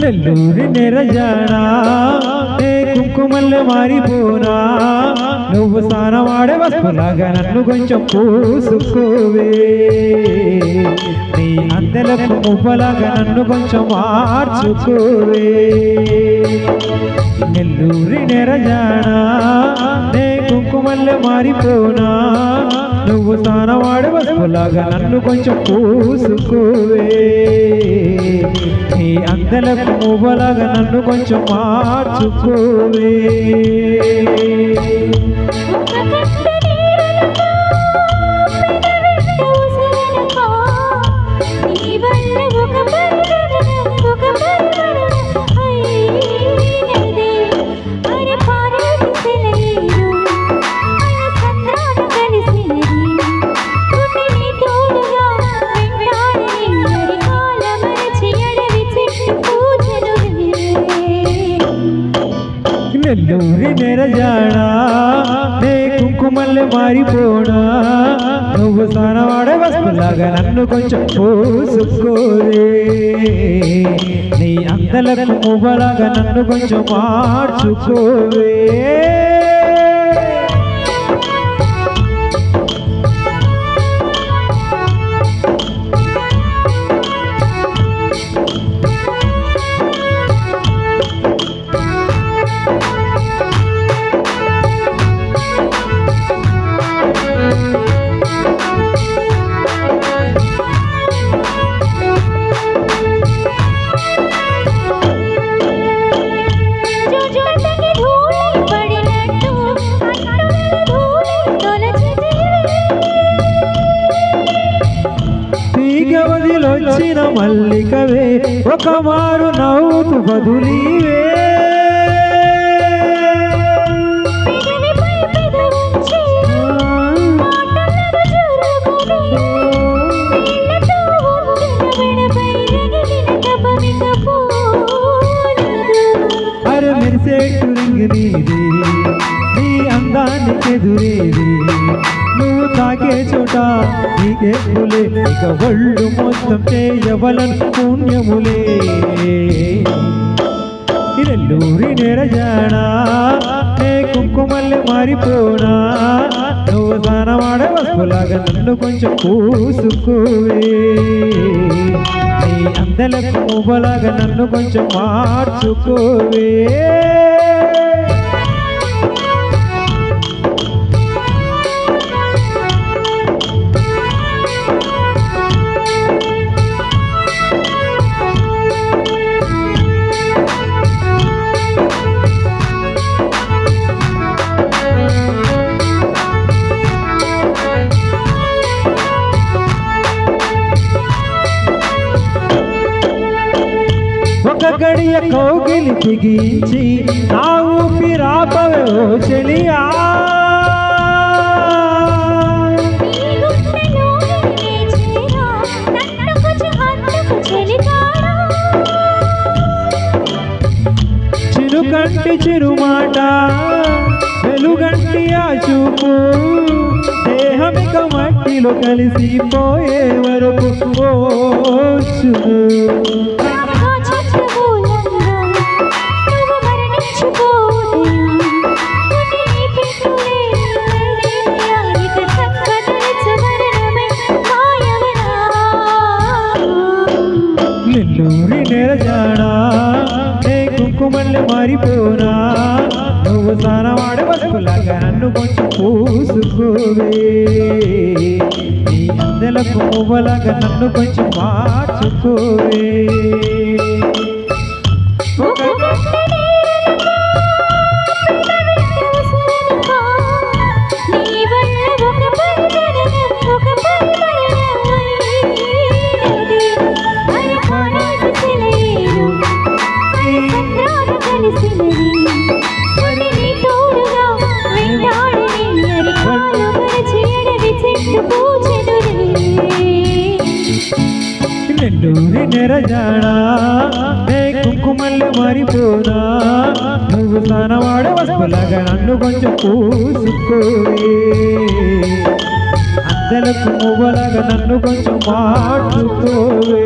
నెల్లూరి నెరజానా నే కుంకుమల్లె మారిపోనా నువ్వు స్నానమాడే వస్తులాగా నన్ను కొంచెం పూసుకోవే నీ అందెలకు మువ్వలాగా నన్ను కొంచెం మార్చుకోవే నెల్లూరి నెరజానా నే కుంకుమల్లె మారిపోనా నువ్వు స్నానమాడే వస్తులాగా నన్ను కొంచెం పూసుకోవే నీ అందెలకు మువ్వలాగా నన్ను కొంచెం మార్చుకోవే నెల్లూరి నెరజానా నే కుంకుమల్లె మారిపోనా నువ్వు స్నానమాడే వస్తులాగా నన్ను కొంచెం పూసుకోవే నీ అందెలకు మువ్వలాగా నన్ను కొంచెం మార్చుకోవే వచ్చిన మల్లికవే ఒక మారు నవ్వుతూ బదులీవే అరే మెరిసేటు రింగు నీది నీ అందానికి ఎదురేది నువ్వు తాకే చోట నీకే పులే ఇక ఒళ్ళు మొత్తం చేయవలన పుణ్యములే నెల్లూరి నెరజానా నే కుంకుమల్లె మారిపోనా నువ్వు స్నానమాడే వస్తులాగా నన్ను కొంచెం పూసుకోవే నీ అందెలకు మువ్వలాగా నన్ను కొంచెం మార్చుకోవే ఒక గడియ కౌగిలి బిగించి నా ఊపిరాపవే ఓ చెలియా చిరుకంటి చిరుమాట వెలుగంటి ఆ చూపు దేహమిక మట్టిలో కలిసిపోయే వరకు పోచును నెల్లూరి నెరజానా నే కుంకుమల్లె మారిపోనా నువ్వు స్నానమాడే వస్తులాగా నన్ను కొంచెం పూసుకోవే నీ అందెలకు మువ్వలాగా నన్ను కొంచెం మార్చుకోవే నెల్లూరి నెరజానా నే కుంకుమల్లె మారిపోనా నువ్వు స్నానమాడే వస్తులాగా నన్ను కొంచెం పూసుకోవే అందెలకు మువ్వలాగా నన్ను కొంచెం మార్చుకోవే